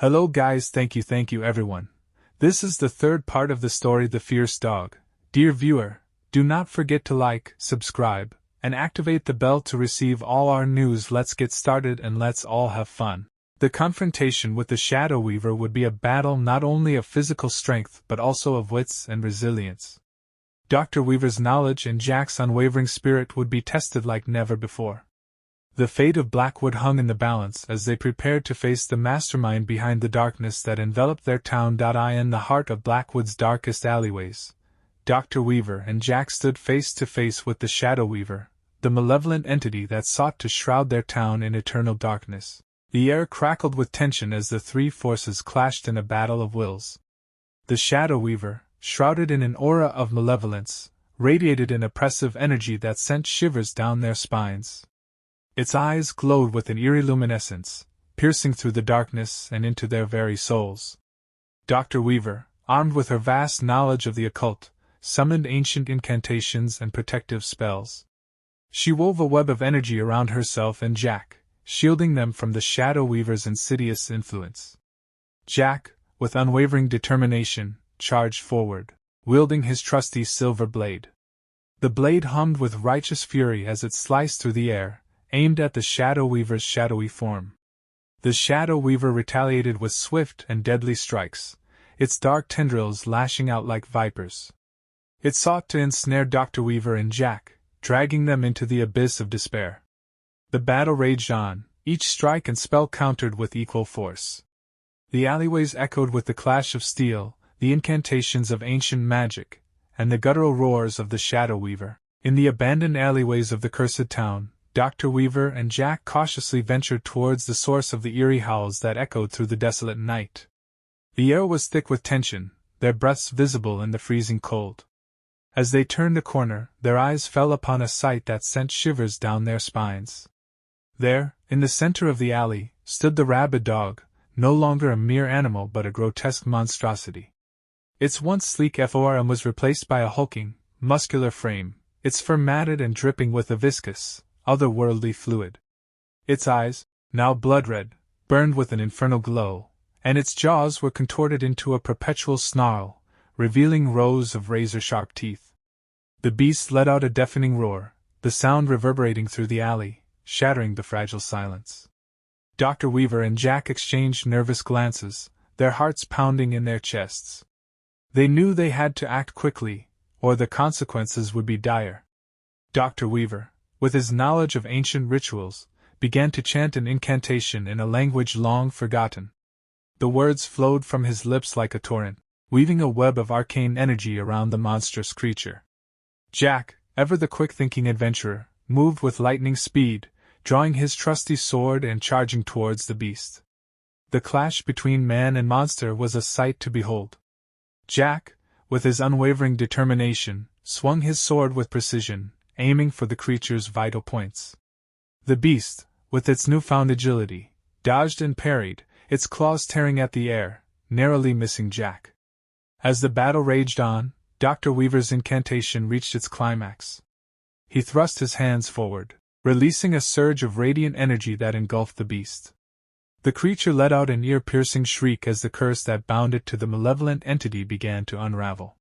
Hello guys, thank you everyone. This is the third part of the story The Fierce Dog. Dear viewer, do not forget to like, subscribe, and activate the bell to receive all our news. Let's get started and let's all have fun. The confrontation with the Shadow Weaver would be a battle not only of physical strength but also of wits and resilience. Dr. Weaver's knowledge and Jack's unwavering spirit would be tested like never before. The fate of Blackwood hung in the balance as they prepared to face the mastermind behind the darkness that enveloped their town. In the heart of Blackwood's darkest alleyways, Dr. Weaver and Jack stood face to face with the Shadow Weaver, the malevolent entity that sought to shroud their town in eternal darkness. The air crackled with tension as the three forces clashed in a battle of wills. The Shadow Weaver, shrouded in an aura of malevolence, radiated an oppressive energy that sent shivers down their spines. Its eyes glowed with an eerie luminescence, piercing through the darkness and into their very souls. Dr. Weaver, armed with her vast knowledge of the occult, summoned ancient incantations and protective spells. She wove a web of energy around herself and Jack, shielding them from the Shadow Weaver's insidious influence. Jack, with unwavering determination, charged forward, wielding his trusty silver blade. The blade hummed with righteous fury as it sliced through the air, aimed at the Shadow Weaver's shadowy form. The Shadow Weaver retaliated with swift and deadly strikes, its dark tendrils lashing out like vipers. It sought to ensnare Dr. Weaver and Jack, dragging them into the abyss of despair. The battle raged on, each strike and spell countered with equal force. The alleyways echoed with the clash of steel, the incantations of ancient magic, and the guttural roars of the Shadow Weaver. In the abandoned alleyways of the cursed town, Dr. Weaver and Jack cautiously ventured towards the source of the eerie howls that echoed through the desolate night. The air was thick with tension, their breaths visible in the freezing cold. As they turned a corner, their eyes fell upon a sight that sent shivers down their spines. There, in the center of the alley, stood the rabid dog, no longer a mere animal but a grotesque monstrosity. Its once sleek form was replaced by a hulking, muscular frame, its fur matted and dripping with a viscous, otherworldly fluid. Its eyes, now blood-red, burned with an infernal glow, and its jaws were contorted into a perpetual snarl, revealing rows of razor-sharp teeth. The beast let out a deafening roar, the sound reverberating through the alley, shattering the fragile silence. Dr. Weaver and Jack exchanged nervous glances, their hearts pounding in their chests. They knew they had to act quickly, or the consequences would be dire. Dr. Weaver, with his knowledge of ancient rituals, began to chant an incantation in a language long forgotten. The words flowed from his lips like a torrent, weaving a web of arcane energy around the monstrous creature. Jack, ever the quick-thinking adventurer, moved with lightning speed, drawing his trusty sword and charging towards the beast. The clash between man and monster was a sight to behold. Jack, with his unwavering determination, swung his sword with precision, aiming for the creature's vital points. The beast, with its newfound agility, dodged and parried, its claws tearing at the air, narrowly missing Jack. As the battle raged on, Dr. Weaver's incantation reached its climax. He thrust his hands forward, releasing a surge of radiant energy that engulfed the beast. The creature let out an ear-piercing shriek as the curse that bound it to the malevolent entity began to unravel.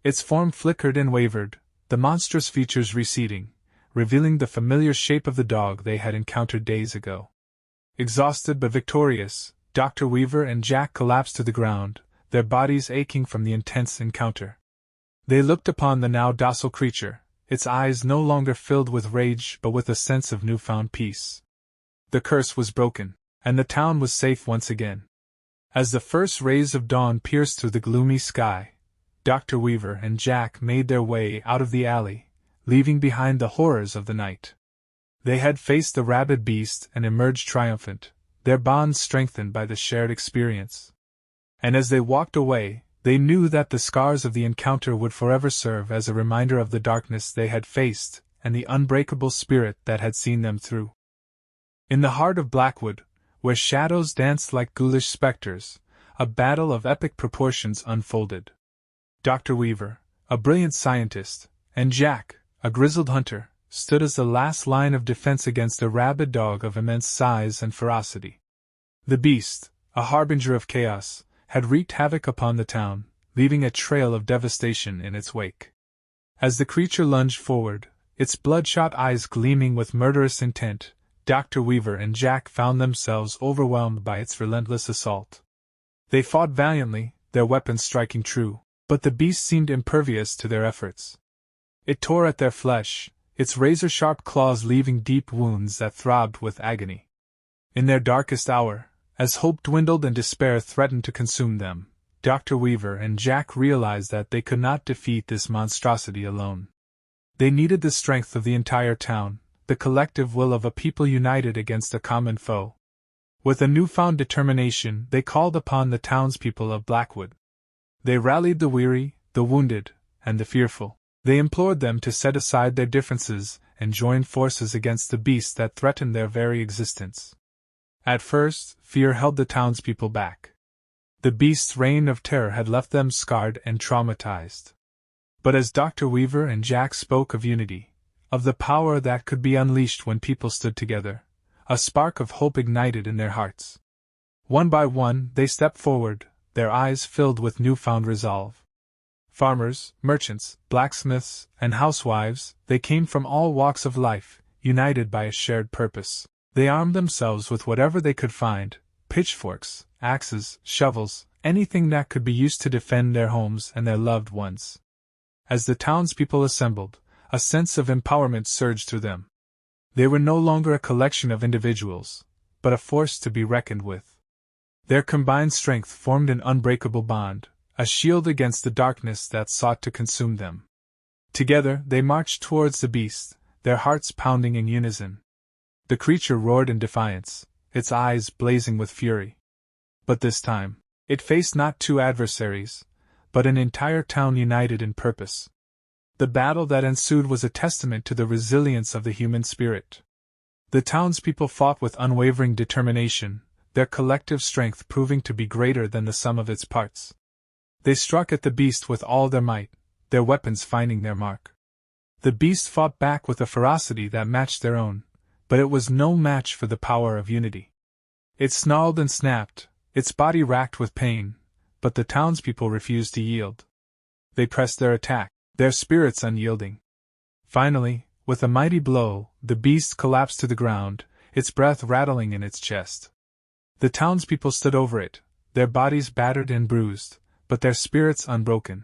Its form flickered and wavered, the monstrous features receding, revealing the familiar shape of the dog they had encountered days ago. Exhausted but victorious, Dr. Weaver and Jack collapsed to the ground, their bodies aching from the intense encounter. They looked upon the now docile creature, its eyes no longer filled with rage but with a sense of newfound peace. The curse was broken, and the town was safe once again. As the first rays of dawn pierced through the gloomy sky, Dr. Weaver and Jack made their way out of the alley, leaving behind the horrors of the night. They had faced the rabid beast and emerged triumphant, their bonds strengthened by the shared experience. And as they walked away, they knew that the scars of the encounter would forever serve as a reminder of the darkness they had faced and the unbreakable spirit that had seen them through. In the heart of Blackwood, where shadows danced like ghoulish specters, a battle of epic proportions unfolded. Dr. Weaver, a brilliant scientist, and Jack, a grizzled hunter, stood as the last line of defense against a rabid dog of immense size and ferocity. The beast, a harbinger of chaos, had wreaked havoc upon the town, leaving a trail of devastation in its wake. As the creature lunged forward, its bloodshot eyes gleaming with murderous intent, Dr. Weaver and Jack found themselves overwhelmed by its relentless assault. They fought valiantly, their weapons striking true, but the beast seemed impervious to their efforts. It tore at their flesh, its razor-sharp claws leaving deep wounds that throbbed with agony. In their darkest hour, as hope dwindled and despair threatened to consume them, Dr. Weaver and Jack realized that they could not defeat this monstrosity alone. They needed the strength of the entire town, the collective will of a people united against a common foe. With a newfound determination, they called upon the townspeople of Blackwood. They rallied the weary, the wounded, and the fearful. They implored them to set aside their differences and join forces against the beast that threatened their very existence. At first, fear held the townspeople back. The beast's reign of terror had left them scarred and traumatized. But as Dr. Weaver and Jack spoke of unity, of the power that could be unleashed when people stood together, a spark of hope ignited in their hearts. One by one, they stepped forward, their eyes filled with newfound resolve. Farmers, merchants, blacksmiths, and housewives, they came from all walks of life, united by a shared purpose. They armed themselves with whatever they could find: pitchforks, axes, shovels, anything that could be used to defend their homes and their loved ones. As the townspeople assembled, a sense of empowerment surged through them. They were no longer a collection of individuals, but a force to be reckoned with. Their combined strength formed an unbreakable bond, a shield against the darkness that sought to consume them. Together they marched towards the beast, their hearts pounding in unison. The creature roared in defiance, its eyes blazing with fury. But this time, it faced not two adversaries, but an entire town united in purpose. The battle that ensued was a testament to the resilience of the human spirit. The townspeople fought with unwavering determination, their collective strength proving to be greater than the sum of its parts. They struck at the beast with all their might, their weapons finding their mark. The beast fought back with a ferocity that matched their own, but it was no match for the power of unity. It snarled and snapped, its body racked with pain, but the townspeople refused to yield. They pressed their attack, their spirits unyielding. Finally, with a mighty blow, the beast collapsed to the ground, its breath rattling in its chest. The townspeople stood over it, their bodies battered and bruised, but their spirits unbroken.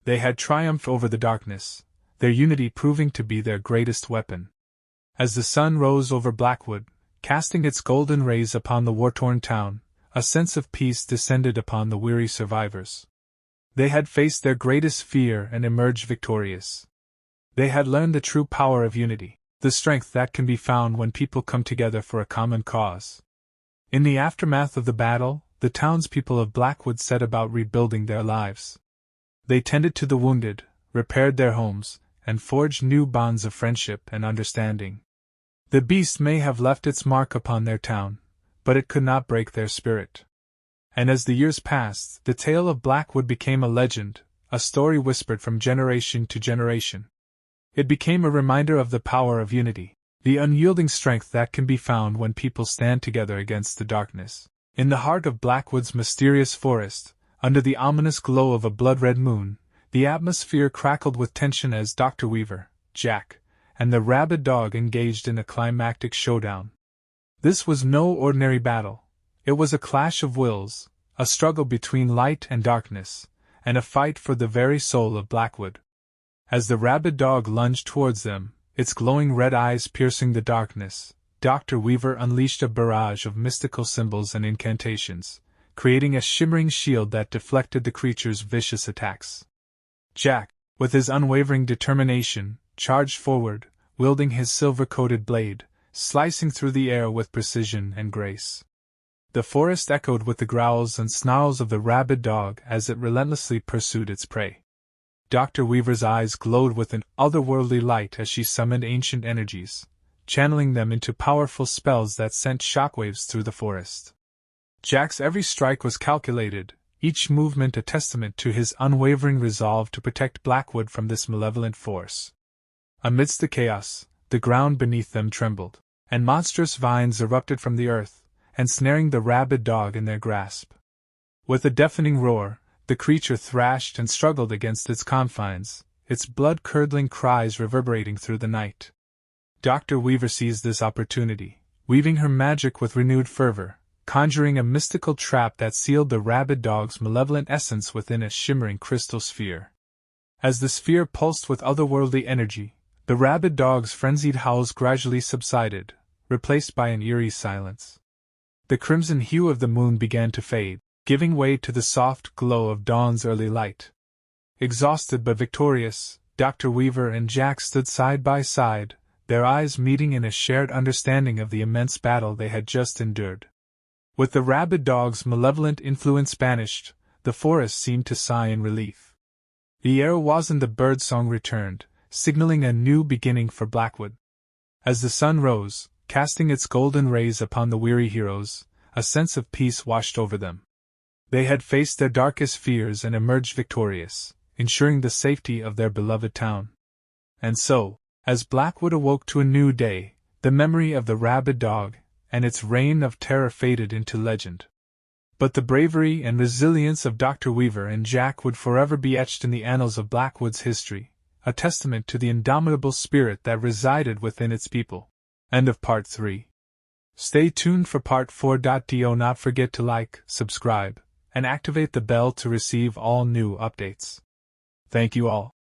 They had triumphed over the darkness, their unity proving to be their greatest weapon. As the sun rose over Blackwood, casting its golden rays upon the war-torn town, a sense of peace descended upon the weary survivors. They had faced their greatest fear and emerged victorious. They had learned the true power of unity, the strength that can be found when people come together for a common cause. In the aftermath of the battle, the townspeople of Blackwood set about rebuilding their lives. They tended to the wounded, repaired their homes, and forged new bonds of friendship and understanding. The beast may have left its mark upon their town, but it could not break their spirit. And as the years passed, the tale of Blackwood became a legend, a story whispered from generation to generation. It became a reminder of the power of unity, the unyielding strength that can be found when people stand together against the darkness. In the heart of Blackwood's mysterious forest, under the ominous glow of a blood-red moon, the atmosphere crackled with tension as Dr. Weaver, Jack, and the rabid dog engaged in a climactic showdown. This was no ordinary battle. It was a clash of wills, a struggle between light and darkness, and a fight for the very soul of Blackwood. As the rabid dog lunged towards them, its glowing red eyes piercing the darkness, Dr. Weaver unleashed a barrage of mystical symbols and incantations, creating a shimmering shield that deflected the creature's vicious attacks. Jack, with his unwavering determination, charged forward, wielding his silver-coated blade, slicing through the air with precision and grace. The forest echoed with the growls and snarls of the rabid dog as it relentlessly pursued its prey. Dr. Weaver's eyes glowed with an otherworldly light as she summoned ancient energies, channeling them into powerful spells that sent shockwaves through the forest. Jack's every strike was calculated, each movement a testament to his unwavering resolve to protect Blackwood from this malevolent force. Amidst the chaos, the ground beneath them trembled, and monstrous vines erupted from the earth, ensnaring the rabid dog in their grasp. With a deafening roar, the creature thrashed and struggled against its confines, its blood-curdling cries reverberating through the night. Dr. Weaver seized this opportunity, weaving her magic with renewed fervor, conjuring a mystical trap that sealed the rabid dog's malevolent essence within a shimmering crystal sphere. As the sphere pulsed with otherworldly energy, the rabid dog's frenzied howls gradually subsided, replaced by an eerie silence. The crimson hue of the moon began to fade, giving way to the soft glow of dawn's early light. Exhausted but victorious, Dr. Weaver and Jack stood side by side, their eyes meeting in a shared understanding of the immense battle they had just endured. With the rabid dog's malevolent influence banished, the forest seemed to sigh in relief. The air was and the birdsong returned, signaling a new beginning for Blackwood. As the sun rose, casting its golden rays upon the weary heroes, a sense of peace washed over them. They had faced their darkest fears and emerged victorious, ensuring the safety of their beloved town. And so, as Blackwood awoke to a new day, the memory of the rabid dog and its reign of terror faded into legend. But the bravery and resilience of Dr. Weaver and Jack would forever be etched in the annals of Blackwood's history, a testament to the indomitable spirit that resided within its people. End of Part 3. Stay tuned for Part 4. Do not forget to like, subscribe, and activate the bell to receive all new updates. Thank you all.